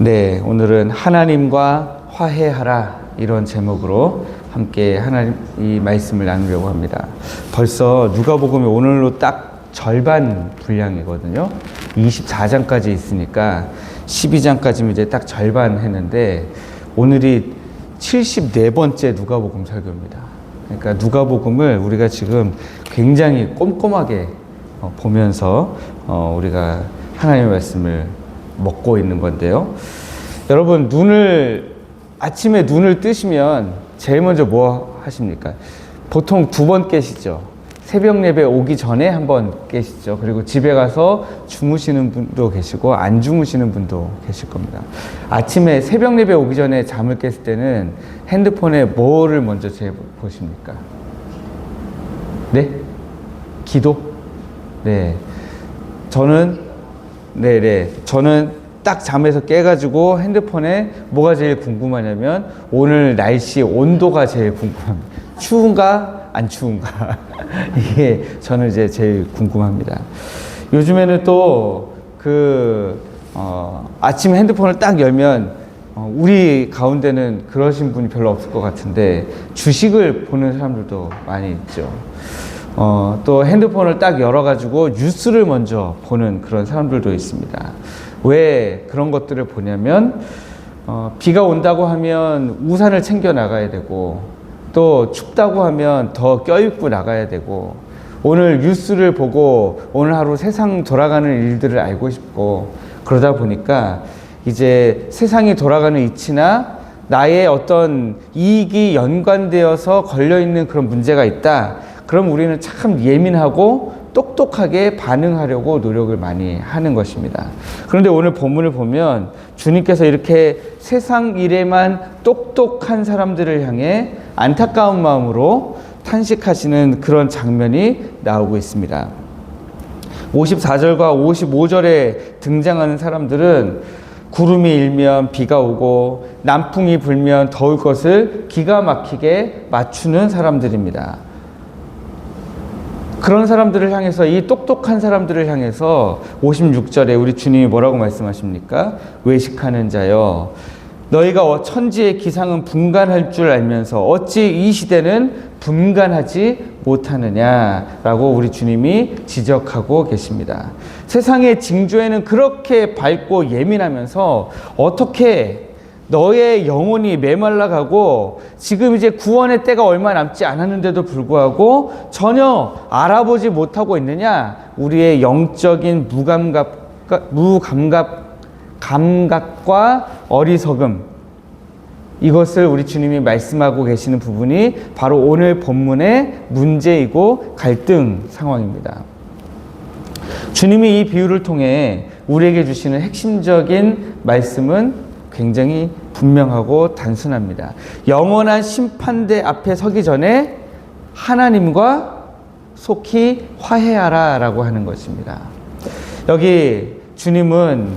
네, 오늘은 하나님과 화해하라 이런 제목으로 함께 하나님 이 말씀을 나누려고 합니다. 벌써 누가복음이 오늘로 딱 절반 분량이거든요. 24장까지 있으니까 12장까지는 이제 딱 절반 했는데 오늘이 74번째 누가복음 설교입니다. 그러니까 누가복음을 우리가 지금 굉장히 꼼꼼하게 보면서 우리가 하나님의 말씀을 먹고 있는 건데요. 여러분, 아침에 눈을 뜨시면 제일 먼저 뭐 하십니까? 보통 2번 깨시죠. 새벽 예배 오기 전에 한번 깨시죠. 그리고 집에 가서 주무시는 분도 계시고 안 주무시는 분도 계실 겁니다. 아침에 새벽 예배 오기 전에 잠을 깼을 때는 핸드폰에 뭐를 먼저 제일 보십니까? 네? 기도? 네. 저는 딱 잠에서 깨가지고 핸드폰에 뭐가 제일 궁금하냐면 오늘 날씨 온도가 제일 궁금합니다. 추운가 안 추운가 이게 저는 이제 제일 궁금합니다. 요즘에는 또 아침에 핸드폰을 딱 열면 우리 가운데는 그러신 분이 별로 없을 것 같은데 주식을 보는 사람들도 많이 있죠. 또 핸드폰을 딱 열어가지고 뉴스를 먼저 보는 그런 사람들도 있습니다. 왜 그런 것들을 보냐면 비가 온다고 하면 우산을 챙겨 나가야 되고 또 춥다고 하면 더 껴입고 나가야 되고 오늘 뉴스를 보고 오늘 하루 세상 돌아가는 일들을 알고 싶고 그러다 보니까 이제 세상이 돌아가는 이치나 나의 어떤 이익이 연관되어서 걸려있는 그런 문제가 있다. 그럼 우리는 참 예민하고 똑똑하게 반응하려고 노력을 많이 하는 것입니다. 그런데 오늘 본문을 보면 주님께서 이렇게 세상 일에만 똑똑한 사람들을 향해 안타까운 마음으로 탄식하시는 그런 장면이 나오고 있습니다. 54절과 55절에 등장하는 사람들은 구름이 일면 비가 오고 남풍이 불면 더울 것을 기가 막히게 맞추는 사람들입니다. 그런 사람들을 향해서, 이 똑똑한 사람들을 향해서 56절에 우리 주님이 뭐라고 말씀하십니까? 외식하는 자여, 너희가 천지의 기상은 분간할 줄 알면서 어찌 이 시대는 분간하지 못하느냐라고 우리 주님이 지적하고 계십니다. 세상의 징조에는 그렇게 밝고 예민하면서 어떻게 너의 영혼이 메말라가고 지금 이제 구원의 때가 얼마 남지 않았는데도 불구하고 전혀 알아보지 못하고 있느냐? 우리의 영적인 감각과 어리석음, 이것을 우리 주님이 말씀하고 계시는 부분이 바로 오늘 본문의 문제이고 갈등 상황입니다. 주님이 이 비유를 통해 우리에게 주시는 핵심적인 말씀은 굉장히 분명하고 단순합니다. 영원한 심판대 앞에 서기 전에 하나님과 속히 화해하라 라고 하는 것입니다. 여기 주님은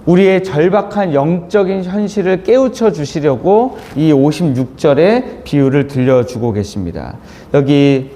우리의 절박한 영적인 현실을 깨우쳐 주시려고 이 56절의 비유를 들려주고 계십니다. 여기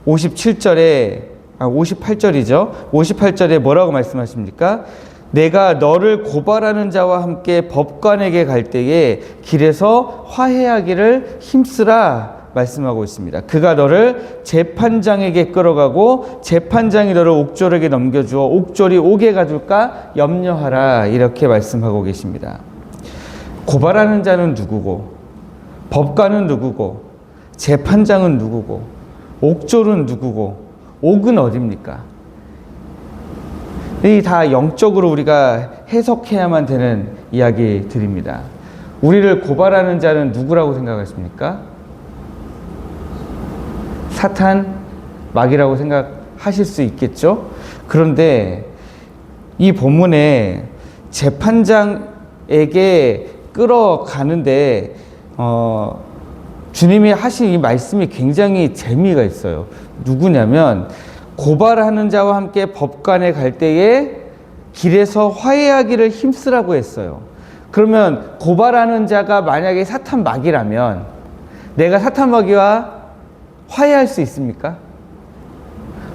58절이죠. 58절에 뭐라고 말씀하십니까? 내가 너를 고발하는 자와 함께 법관에게 갈 때에 길에서 화해하기를 힘쓰라 말씀하고 있습니다. 그가 너를 재판장에게 끌어가고 재판장이 너를 옥졸에게 넘겨주어 옥졸이 옥에 가둘까 염려하라 이렇게 말씀하고 계십니다. 고발하는 자는 누구고 법관은 누구고 재판장은 누구고 옥졸은 누구고 옥은 어디입니까? 이 다 영적으로 우리가 해석해야만 되는 이야기들입니다. 우리를 고발하는 자는 누구라고 생각하십니까? 사탄, 마귀라고 생각하실 수 있겠죠? 그런데 이 본문에 재판장에게 끌어가는데 주님이 하신 이 말씀이 굉장히 재미가 있어요. 누구냐면 고발하는 자와 함께 법관에 갈 때에 길에서 화해하기를 힘쓰라고 했어요. 그러면 고발하는 자가 만약에 사탄 마귀라면 내가 사탄 마귀와 화해할 수 있습니까?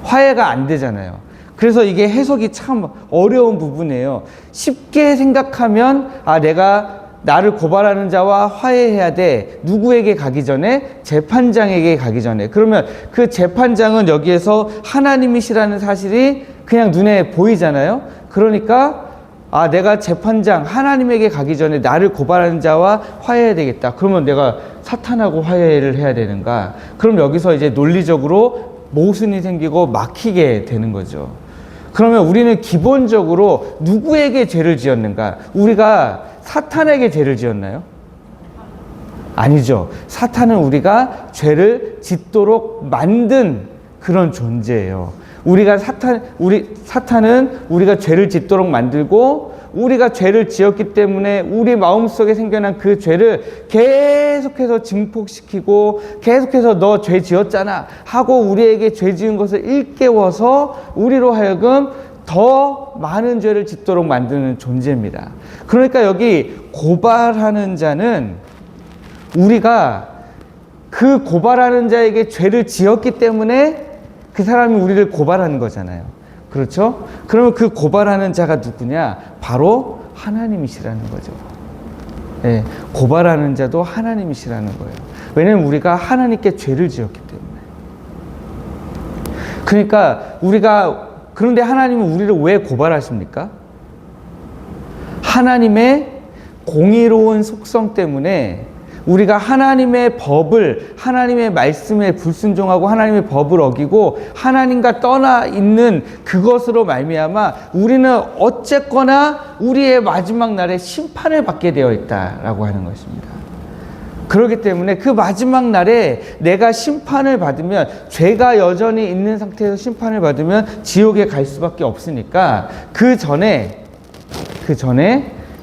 화해가 안 되잖아요. 그래서 이게 해석이 참 어려운 부분이에요. 쉽게 생각하면 내가 나를 고발하는 자와 화해해야 돼. 누구에게 가기 전에? 재판장에게 가기 전에. 그러면 그 재판장은 여기에서 하나님이시라는 사실이 그냥 눈에 보이잖아요. 그러니까 내가 재판장 하나님에게 가기 전에 나를 고발하는 자와 화해해야 되겠다. 그러면 내가 사탄하고 화해를 해야 되는가? 그럼 여기서 이제 논리적으로 모순이 생기고 막히게 되는 거죠. 그러면 우리는 기본적으로 누구에게 죄를 지었는가? 우리가 사탄에게 죄를 지었나요? 아니죠. 사탄은 우리가 죄를 짓도록 만든 그런 존재예요. 사탄은 우리가 죄를 짓도록 만들고 우리가 죄를 지었기 때문에 우리 마음속에 생겨난 그 죄를 계속해서 증폭시키고 계속해서 너 죄 지었잖아 하고 우리에게 죄 지은 것을 일깨워서 우리로 하여금 더 많은 죄를 짓도록 만드는 존재입니다. 그러니까 여기 고발하는 자는 우리가 그 고발하는 자에게 죄를 지었기 때문에 그 사람이 우리를 고발하는 거잖아요. 그렇죠? 그러면 그 고발하는 자가 누구냐? 바로 하나님이시라는 거죠. 네, 고발하는 자도 하나님이시라는 거예요. 왜냐하면 우리가 하나님께 죄를 지었기 때문에. 그러니까 그런데 하나님은 우리를 왜 고발하십니까? 하나님의 공의로운 속성 때문에 우리가 하나님의 법을, 하나님의 말씀에 불순종하고 하나님의 법을 어기고 하나님과 떠나 있는 그것으로 말미암아 우리는 어쨌거나 우리의 마지막 날에 심판을 받게 되어 있다라고 하는 것입니다. 그렇기 때문에 그 마지막 날에 내가 심판을 받으면, 죄가 여전히 있는 상태에서 심판을 받으면 지옥에 갈 수밖에 없으니까 그 전에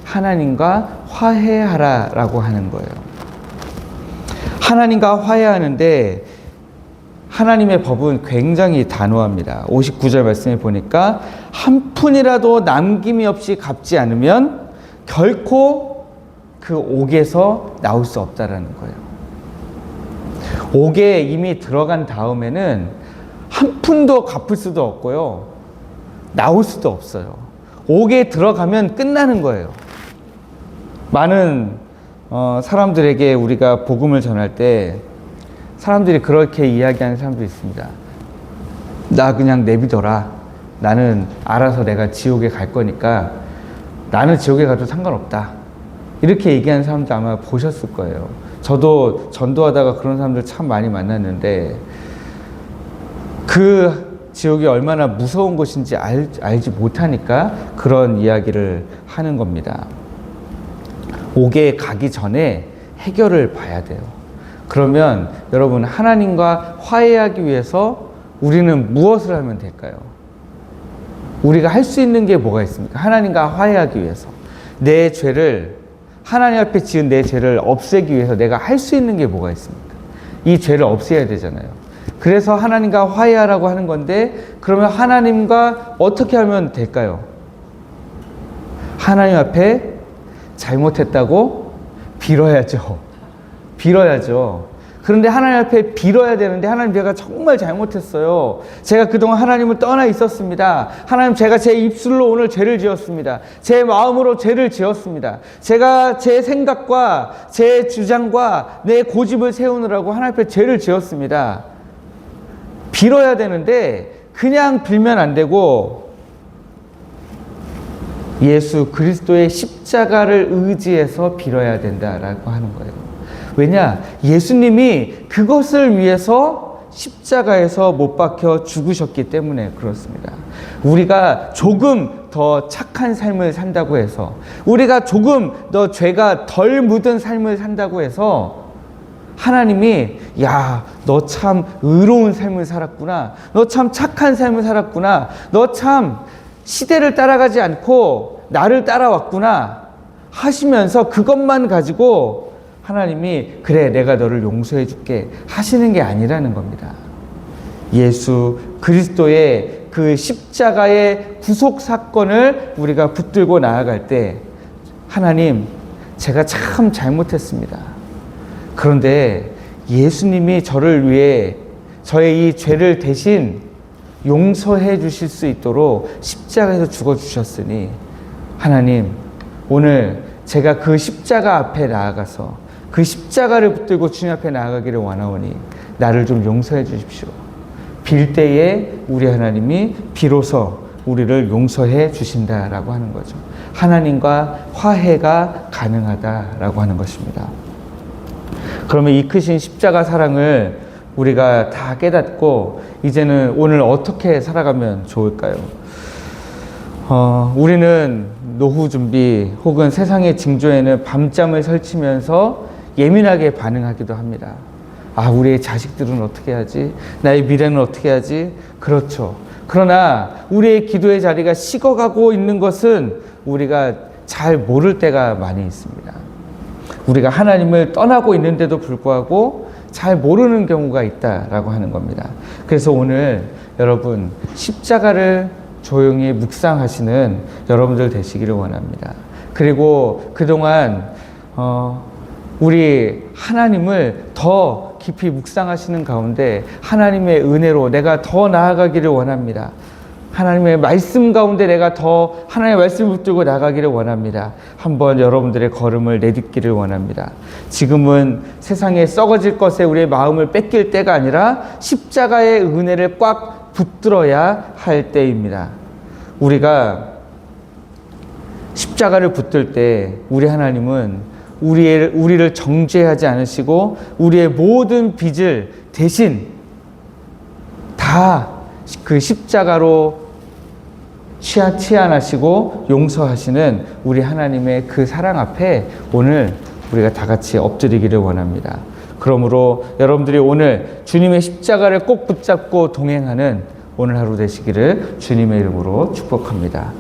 하나님과 화해하라라고 하는 거예요. 하나님과 화해하는데 하나님의 법은 굉장히 단호합니다. 59절 말씀에 보니까 한 푼이라도 남김이 없이 갚지 않으면 결코 그 옥에서 나올 수 없다라는 거예요. 옥에 이미 들어간 다음에는 한 푼도 갚을 수도 없고요. 나올 수도 없어요. 옥에 들어가면 끝나는 거예요. 많은 사람들에게 우리가 복음을 전할 때 사람들이 그렇게 이야기하는 사람도 있습니다. 나 그냥 내비둬라. 나는 알아서 내가 지옥에 갈 거니까 나는 지옥에 가도 상관없다. 이렇게 얘기하는 사람도 아마 보셨을 거예요. 저도 전도하다가 그런 사람들 참 많이 만났는데 그 지옥이 얼마나 무서운 곳인지 알지 못하니까 그런 이야기를 하는 겁니다. 옥에 가기 전에 해결을 봐야 돼요. 그러면 여러분, 하나님과 화해하기 위해서 우리는 무엇을 하면 될까요? 우리가 할 수 있는 게 뭐가 있습니까? 하나님과 화해하기 위해서 내 죄를, 하나님 앞에 지은 내 죄를 없애기 위해서 내가 할 수 있는 게 뭐가 있습니까? 이 죄를 없애야 되잖아요. 그래서 하나님과 화해하라고 하는 건데, 그러면 하나님과 어떻게 하면 될까요? 하나님 앞에 잘못했다고 빌어야죠. 그런데 하나님 앞에 빌어야 되는데, 하나님, 제가 정말 잘못했어요. 제가 그동안 하나님을 떠나 있었습니다. 하나님, 제가 제 입술로 오늘 죄를 지었습니다. 제 마음으로 죄를 지었습니다. 제가 제 생각과 제 주장과 내 고집을 세우느라고 하나님 앞에 죄를 지었습니다. 빌어야 되는데 그냥 빌면 안 되고 예수 그리스도의 십자가를 의지해서 빌어야 된다라고 하는 거예요. 왜냐? 예수님이 그것을 위해서 십자가에서 못 박혀 죽으셨기 때문에 그렇습니다. 우리가 조금 더 착한 삶을 산다고 해서, 우리가 조금 더 죄가 덜 묻은 삶을 산다고 해서 하나님이, 야, 너 참 의로운 삶을 살았구나, 너 참 착한 삶을 살았구나, 너 참 시대를 따라가지 않고 나를 따라왔구나 하시면서 그것만 가지고 하나님이, 그래, 내가 너를 용서해 줄게 하시는 게 아니라는 겁니다. 예수 그리스도의 그 십자가의 구속 사건을 우리가 붙들고 나아갈 때, 하나님, 제가 참 잘못했습니다. 그런데 예수님이 저를 위해 저의 이 죄를 대신 용서해 주실 수 있도록 십자가에서 죽어 주셨으니 하나님, 오늘 제가 그 십자가 앞에 나아가서 그 십자가를 붙들고 주님 앞에 나아가기를 원하오니 나를 좀 용서해 주십시오. 빌 때에 우리 하나님이 비로소 우리를 용서해 주신다라고 하는 거죠. 하나님과 화해가 가능하다라고 하는 것입니다. 그러면 이 크신 십자가 사랑을 우리가 다 깨닫고 이제는 오늘 어떻게 살아가면 좋을까요? 우리는 노후 준비 혹은 세상의 징조에는 밤잠을 설치면서 예민하게 반응하기도 합니다. 아, 우리의 자식들은 어떻게 하지? 나의 미래는 어떻게 하지? 그렇죠. 그러나 우리의 기도의 자리가 식어가고 있는 것은 우리가 잘 모를 때가 많이 있습니다. 우리가 하나님을 떠나고 있는데도 불구하고 잘 모르는 경우가 있다라고 하는 겁니다. 그래서 오늘 여러분 십자가를 조용히 묵상하시는 여러분들 되시기를 원합니다. 그리고 그동안 우리 하나님을 더 깊이 묵상하시는 가운데 하나님의 은혜로 내가 더 나아가기를 원합니다. 하나님의 말씀 가운데 내가 더 하나님의 말씀을 붙들고 나가기를 원합니다. 한번 여러분들의 걸음을 내딛기를 원합니다. 지금은 세상에 썩어질 것에 우리의 마음을 뺏길 때가 아니라 십자가의 은혜를 꽉 붙들어야 할 때입니다. 우리가 십자가를 붙들 때 우리 하나님은 우리를 정죄하지 않으시고 우리의 모든 빚을 대신 다 그 십자가로 치안하시고 용서하시는 우리 하나님의 그 사랑 앞에 오늘 우리가 다 같이 엎드리기를 원합니다. 그러므로 여러분들이 오늘 주님의 십자가를 꼭 붙잡고 동행하는 오늘 하루 되시기를 주님의 이름으로 축복합니다.